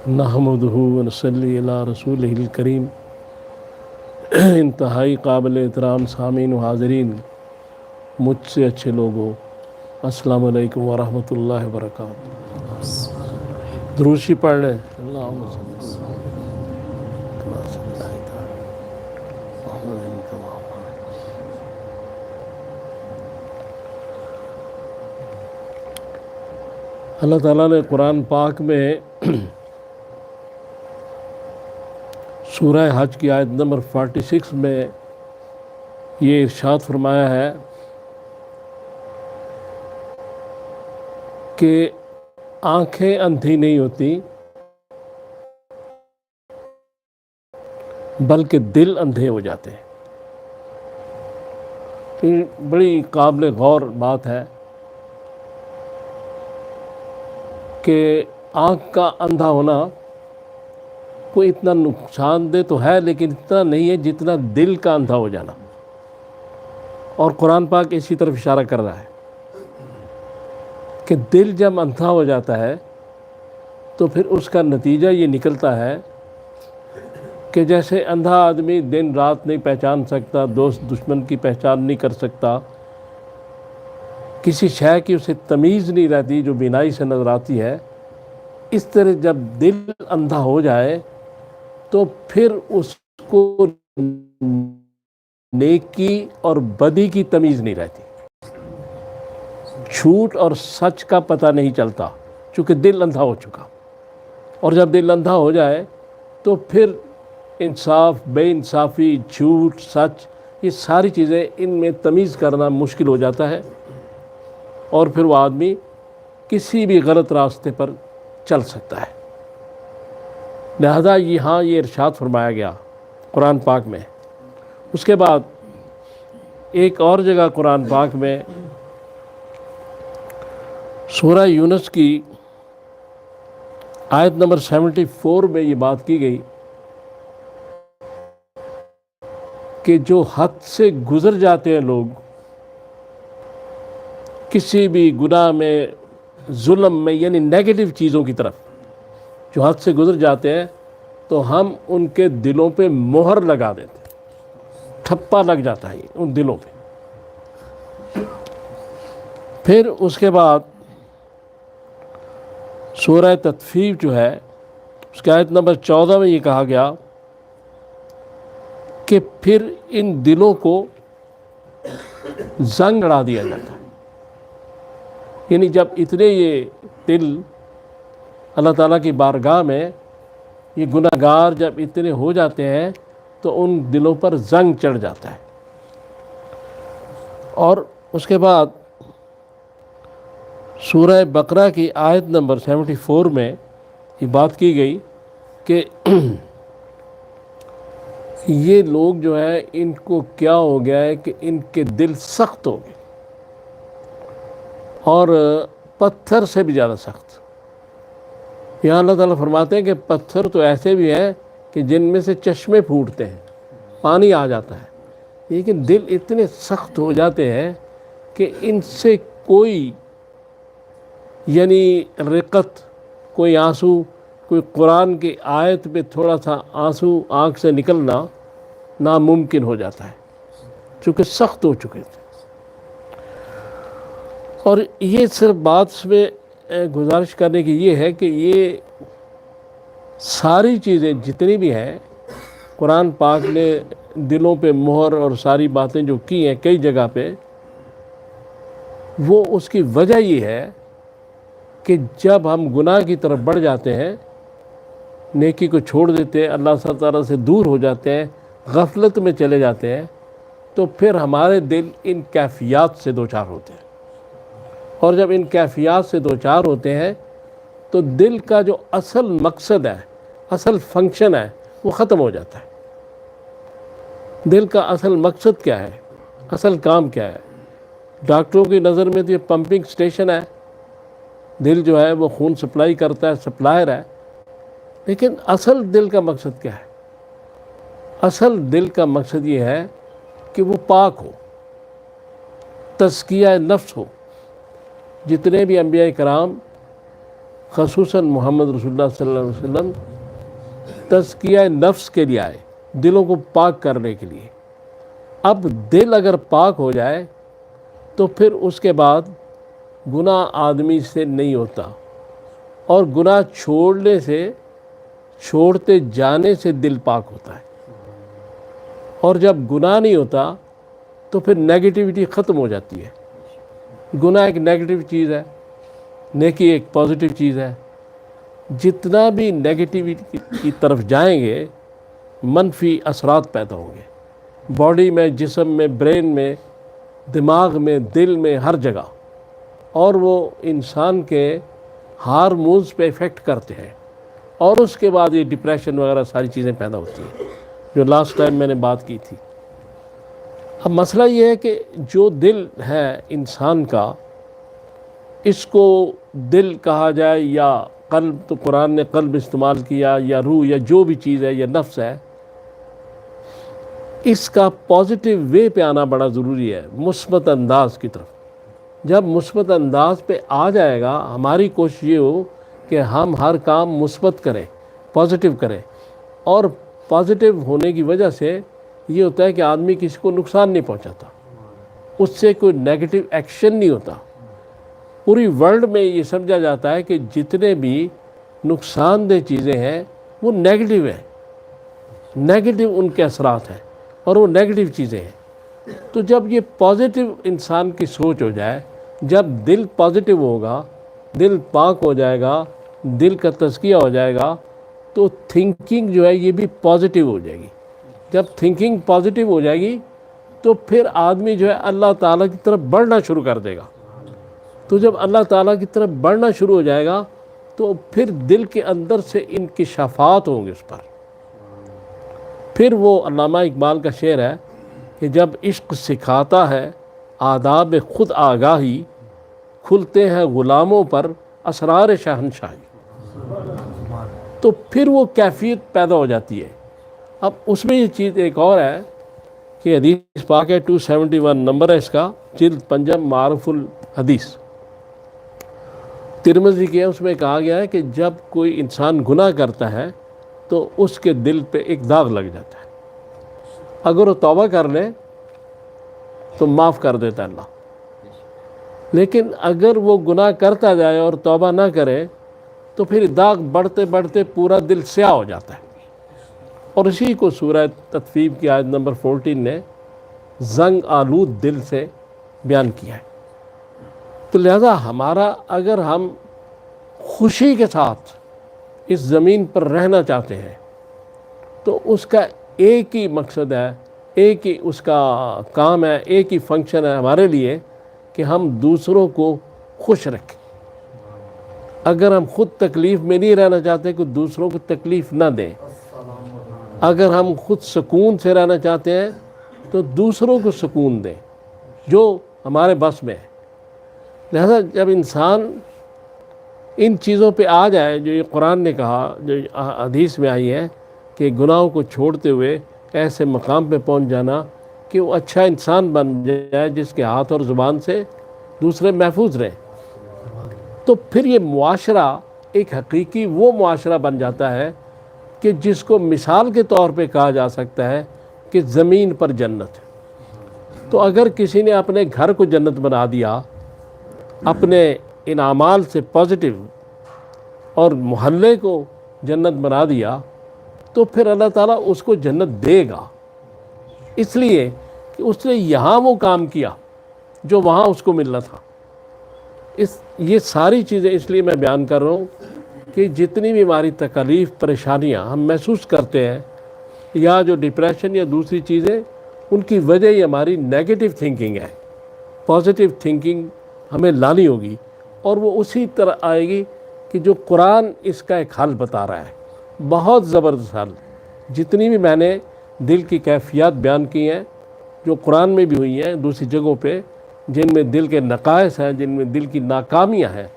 نحمدہ ونصلی علی رسولہ الکریم۔ انتہائی قابل احترام سامعین و حاضرین، مجھ سے اچھے لوگوں، السلام علیکم ورحمۃ اللہ وبرکاتہ۔ دروشی پڑھ لیں۔ اللہم صلی اللہ تعالیٰ نے قرآن پاک میں سورہ حج کی آیت نمبر 46 میں یہ ارشاد فرمایا ہے کہ آنکھیں اندھی نہیں ہوتی بلکہ دل اندھے ہو جاتے ہیں۔ یہ بڑی قابل غور بات ہے کہ آنکھ کا اندھا ہونا کوئی اتنا نقصان دہ تو ہے، لیکن اتنا نہیں ہے جتنا دل کا اندھا ہو جانا، اور قرآن پاک اسی طرف اشارہ کر رہا ہے کہ دل جب اندھا ہو جاتا ہے تو پھر اس کا نتیجہ یہ نکلتا ہے کہ جیسے اندھا آدمی دن رات نہیں پہچان سکتا، دوست دشمن کی پہچان نہیں کر سکتا، کسی شے کی اسے تمیز نہیں رہتی جو بینائی سے نظر آتی ہے، اس طرح جب دل اندھا ہو جائے تو پھر اس کو نیکی اور بدی کی تمیز نہیں رہتی، جھوٹ اور سچ کا پتہ نہیں چلتا، چونکہ دل اندھا ہو چکا۔ اور جب دل اندھا ہو جائے تو پھر انصاف، بے انصافی، جھوٹ، سچ، یہ ساری چیزیں ان میں تمیز کرنا مشکل ہو جاتا ہے، اور پھر وہ آدمی کسی بھی غلط راستے پر چل سکتا ہے۔ لہذا یہاں یہ ارشاد فرمایا گیا قرآن پاک میں۔ اس کے بعد ایک اور جگہ قرآن پاک میں سورہ یونس کی آیت نمبر 74 میں یہ بات کی گئی کہ جو حد سے گزر جاتے ہیں لوگ کسی بھی گناہ میں، ظلم میں، یعنی نیگیٹو چیزوں کی طرف جو حد سے گزر جاتے ہیں تو ہم ان کے دلوں پہ مہر لگا دیتے ہیں، ٹھپا لگ جاتا ہے ان دلوں پہ۔ پھر اس کے بعد سورہ تطفیف جو ہے اس کی آیت نمبر 14 میں یہ کہا گیا کہ پھر ان دلوں کو زنگ اڑا دیا جاتا ہے، یعنی جب اتنے یہ دل اللہ تعالیٰ کی بارگاہ میں یہ گناہ گار جب اتنے ہو جاتے ہیں تو ان دلوں پر زنگ چڑھ جاتا ہے۔ اور اس کے بعد سورہ بقرہ کی آیت نمبر 74 میں یہ بات کی گئی کہ یہ لوگ جو ہے ان کو کیا ہو گیا ہے کہ ان کے دل سخت ہو گئے، اور پتھر سے بھی زیادہ سخت۔ یہاں اللہ تعالیٰ فرماتے ہیں کہ پتھر تو ایسے بھی ہیں کہ جن میں سے چشمے پھوٹتے ہیں، پانی آ جاتا ہے، لیکن دل اتنے سخت ہو جاتے ہیں کہ ان سے کوئی یعنی رقت، کوئی آنسو، کوئی قرآن کی آیت پہ تھوڑا سا آنسو آنکھ سے نکلنا ناممکن ہو جاتا ہے، چونکہ سخت ہو چکے تھے۔ اور یہ صرف بات اس میں گزارش کرنے کی یہ ہے کہ یہ ساری چیزیں جتنی بھی ہیں قرآن پاک نے دلوں پہ مہر اور ساری باتیں جو کی ہیں کئی جگہ پہ، وہ اس کی وجہ یہ ہے کہ جب ہم گناہ کی طرف بڑھ جاتے ہیں، نیکی کو چھوڑ دیتے ہیں، اللہ تعالیٰ سے دور ہو جاتے ہیں، غفلت میں چلے جاتے ہیں، تو پھر ہمارے دل ان کیفیات سے دوچار ہوتے ہیں، اور جب ان کیفیات سے دوچار ہوتے ہیں تو دل کا جو اصل مقصد ہے، اصل فنکشن ہے، وہ ختم ہو جاتا ہے۔ دل کا اصل مقصد کیا ہے، اصل کام کیا ہے؟ ڈاکٹروں کی نظر میں تو یہ پمپنگ سٹیشن ہے، دل جو ہے وہ خون سپلائی کرتا ہے، سپلائر ہے، لیکن اصل دل کا مقصد کیا ہے؟ اصل دل کا مقصد یہ ہے کہ وہ پاک ہو، تزکیہ نفس ہو۔ جتنے بھی انبیاء کرام خصوصاً محمد رسول اللہ صلی اللہ علیہ وسلم تزکیہ نفس کے لیے آئے، دلوں کو پاک کرنے کے لیے۔ اب دل اگر پاک ہو جائے تو پھر اس کے بعد گناہ آدمی سے نہیں ہوتا، اور گناہ چھوڑتے جانے سے دل پاک ہوتا ہے۔ اور جب گناہ نہیں ہوتا تو پھر نیگیٹیوٹی ختم ہو جاتی ہے۔ گناہ ایک نیگیٹو چیز ہے، نیکی ایک پازیٹیو چیز ہے۔ جتنا بھی نیگیٹیوٹی کی طرف جائیں گے منفی اثرات پیدا ہوں گے، باڈی میں، جسم میں، برین میں، دماغ میں، دل میں، ہر جگہ، اور وہ انسان کے ہارمونز پہ افیکٹ کرتے ہیں، اور اس کے بعد یہ ڈپریشن وغیرہ ساری چیزیں پیدا ہوتی ہیں جو لاسٹ ٹائم میں نے بات کی تھی۔ اب مسئلہ یہ ہے کہ جو دل ہے انسان کا، اس کو دل کہا جائے یا قلب، تو قرآن نے قلب استعمال کیا، یا روح، یا جو بھی چیز ہے، یا نفس ہے، اس کا پازیٹیو وے پہ آنا بڑا ضروری ہے، مثبت انداز کی طرف۔ جب مثبت انداز پہ آ جائے گا، ہماری کوشش یہ ہو کہ ہم ہر کام مثبت کریں، پازیٹیو کریں، اور پازیٹیو ہونے کی وجہ سے یہ ہوتا ہے کہ آدمی کسی کو نقصان نہیں پہنچاتا، اس سے کوئی نیگیٹو ایکشن نہیں ہوتا۔ پوری ورلڈ میں یہ سمجھا جاتا ہے کہ جتنے بھی نقصان دہ چیزیں ہیں وہ نیگیٹو ہیں، نیگیٹو ان کے اثرات ہیں، اور وہ نیگیٹو چیزیں ہیں۔ تو جب یہ پازیٹیو انسان کی سوچ ہو جائے، جب دل پازیٹیو ہوگا، دل پاک ہو جائے گا، دل کا تزکیہ ہو جائے گا، تو تھنکنگ جو ہے یہ بھی پازیٹیو ہو جائے گی۔ جب تھنکنگ پازیٹیو ہو جائے گی تو پھر آدمی جو ہے اللہ تعالیٰ کی طرف بڑھنا شروع کر دے گا۔ تو جب اللہ تعالیٰ کی طرف بڑھنا شروع ہو جائے گا تو پھر دل کے اندر سے انکشافات ہوں گے اس پر۔ پھر وہ علامہ اقبال کا شعر ہے کہ جب عشق سکھاتا ہے آداب خود آگاہی، کھلتے ہیں غلاموں پر اسرار شہنشاہی۔ تو پھر وہ کیفیت پیدا ہو جاتی ہے۔ اب اس میں یہ چیز ایک اور ہے کہ حدیث پاک ہے 271 نمبر ہے اس کا، جلد پنجم معروف الحدیث، ترمذی کی ہے۔ اس میں کہا گیا ہے کہ جب کوئی انسان گناہ کرتا ہے تو اس کے دل پہ ایک داغ لگ جاتا ہے، اگر وہ توبہ کر لے تو معاف کر دیتا ہے اللہ، لیکن اگر وہ گناہ کرتا جائے اور توبہ نہ کرے تو پھر داغ بڑھتے بڑھتے پورا دل سیاہ ہو جاتا ہے۔ اور اسی کو سورہ تطفیف کی آیت نمبر 14 نے زنگ آلود دل سے بیان کیا ہے۔ تو لہذا ہمارا، اگر ہم خوشی کے ساتھ اس زمین پر رہنا چاہتے ہیں تو اس کا ایک ہی مقصد ہے، ایک ہی اس کا کام ہے، ایک ہی فنکشن ہے ہمارے لیے کہ ہم دوسروں کو خوش رکھیں۔ اگر ہم خود تکلیف میں نہیں رہنا چاہتے کہ دوسروں کو تکلیف نہ دیں، اگر ہم خود سکون سے رہنا چاہتے ہیں تو دوسروں کو سکون دیں جو ہمارے بس میں ہے۔ لہذا جب انسان ان چیزوں پہ آ جائے جو یہ قرآن نے کہا، جو حدیث میں آئی ہے کہ گناہوں کو چھوڑتے ہوئے ایسے مقام پہ پہنچ جانا کہ وہ اچھا انسان بن جائے جس کے ہاتھ اور زبان سے دوسرے محفوظ رہیں، تو پھر یہ معاشرہ ایک حقیقی وہ معاشرہ بن جاتا ہے کہ جس کو مثال کے طور پہ کہا جا سکتا ہے کہ زمین پر جنت ہے۔ تو اگر کسی نے اپنے گھر کو جنت بنا دیا اپنے ان اعمال سے پازیٹیو، اور محلے کو جنت بنا دیا، تو پھر اللہ تعالیٰ اس کو جنت دے گا، اس لیے کہ اس نے یہاں وہ کام کیا جو وہاں اس کو ملنا تھا۔ یہ ساری چیزیں اس لیے میں بیان کر رہا ہوں کہ جتنی بھی ہماری تکلیف، پریشانیاں ہم محسوس کرتے ہیں، یا جو ڈپریشن یا دوسری چیزیں، ان کی وجہ یہ ہماری نیگیٹو تھنکنگ ہے۔ پازیٹیو تھنکنگ ہمیں لانی ہوگی، اور وہ اسی طرح آئے گی کہ جو قرآن اس کا ایک حل بتا رہا ہے، بہت زبردست حل۔ جتنی بھی میں نے دل کی کیفیات بیان کی ہیں، جو قرآن میں بھی ہوئی ہیں دوسری جگہوں پہ، جن میں دل کے نقائص ہیں، جن میں دل کی ناکامیاں ہیں،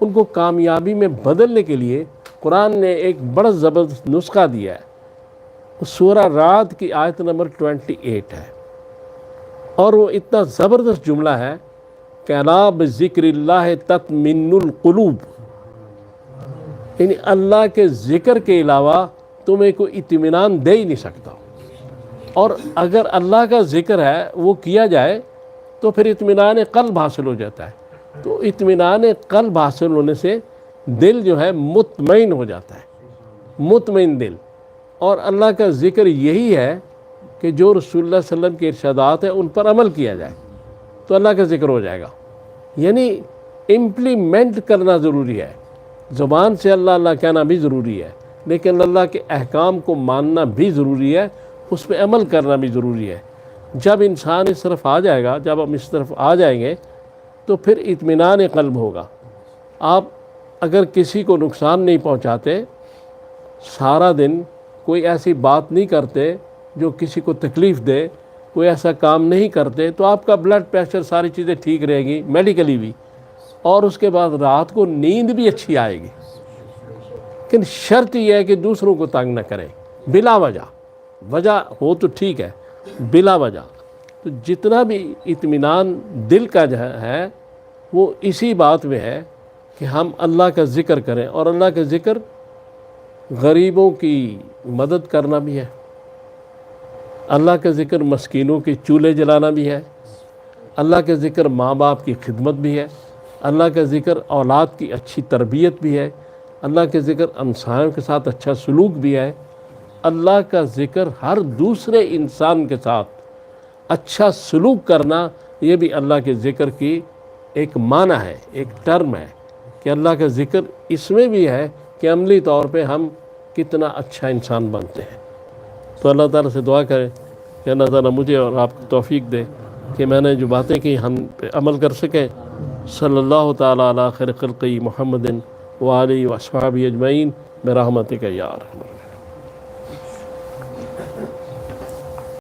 ان کو کامیابی میں بدلنے کے لیے قرآن نے ایک بڑا زبردست نسخہ دیا ہے۔ سورہ رعد کی آیت نمبر 28 ہے، اور وہ اتنا زبردست جملہ ہے کہ الا بذکر اللہ تطمئن القلوب، یعنی اللہ کے ذکر کے علاوہ تمہیں کوئی اطمینان دے ہی نہیں سکتا، اور اگر اللہ کا ذکر ہے وہ کیا جائے تو پھر اطمینان قلب حاصل ہو جاتا ہے، تو اطمینان قلب حاصل ہونے سے دل جو ہے مطمئن ہو جاتا ہے، مطمئن دل۔ اور اللہ کا ذکر یہی ہے کہ جو رسول اللہ صلی اللہ علیہ وسلم کے ارشادات ہیں ان پر عمل کیا جائے تو اللہ کا ذکر ہو جائے گا، یعنی امپلیمنٹ کرنا ضروری ہے، زبان سے اللہ اللہ کہنا بھی ضروری ہے، لیکن اللہ کے احکام کو ماننا بھی ضروری ہے، اس پہ عمل کرنا بھی ضروری ہے۔ جب انسان اس طرف آ جائے گا، جب ہم اس طرف آ جائیں گے تو پھر اطمینان قلب ہوگا۔ آپ اگر کسی کو نقصان نہیں پہنچاتے، سارا دن کوئی ایسی بات نہیں کرتے جو کسی کو تکلیف دے، کوئی ایسا کام نہیں کرتے، تو آپ کا بلڈ پریشر ساری چیزیں ٹھیک رہے گی میڈیکلی بھی، اور اس کے بعد رات کو نیند بھی اچھی آئے گی۔ لیکن شرط یہ ہے کہ دوسروں کو تنگ نہ کریں بلا وجہ، وجہ ہو تو ٹھیک ہے، بلا وجہ۔ تو جتنا بھی اطمینان دل کا جو ہے وہ اسی بات میں ہے کہ ہم اللہ کا ذکر کریں، اور اللہ کا ذکر غریبوں کی مدد کرنا بھی ہے، اللہ کا ذکر مسکینوں کے چولہے جلانا بھی ہے، اللہ کا ذکر ماں باپ کی خدمت بھی ہے، اللہ کا ذکر اولاد کی اچھی تربیت بھی ہے، اللہ کے ذکر ہمسایوں کے ساتھ اچھا سلوک بھی ہے، اللہ کا ذکر ہر دوسرے انسان کے ساتھ اچھا سلوک کرنا، یہ بھی اللہ کے ذکر کی ایک معنی ہے، ایک ٹرم ہے کہ اللہ کا ذکر اس میں بھی ہے کہ عملی طور پہ ہم کتنا اچھا انسان بنتے ہیں۔ تو اللہ تعالیٰ سے دعا کریں کہ اللہ تعالیٰ مجھے اور آپ کو توفیق دے کہ میں نے جو باتیں کی ہم پہ عمل کر سکیں۔ صلی اللہ تعالیٰ علی خیر خلقی محمد وآلہ واصحابہ اجمعین برحمتک یا ارحم۔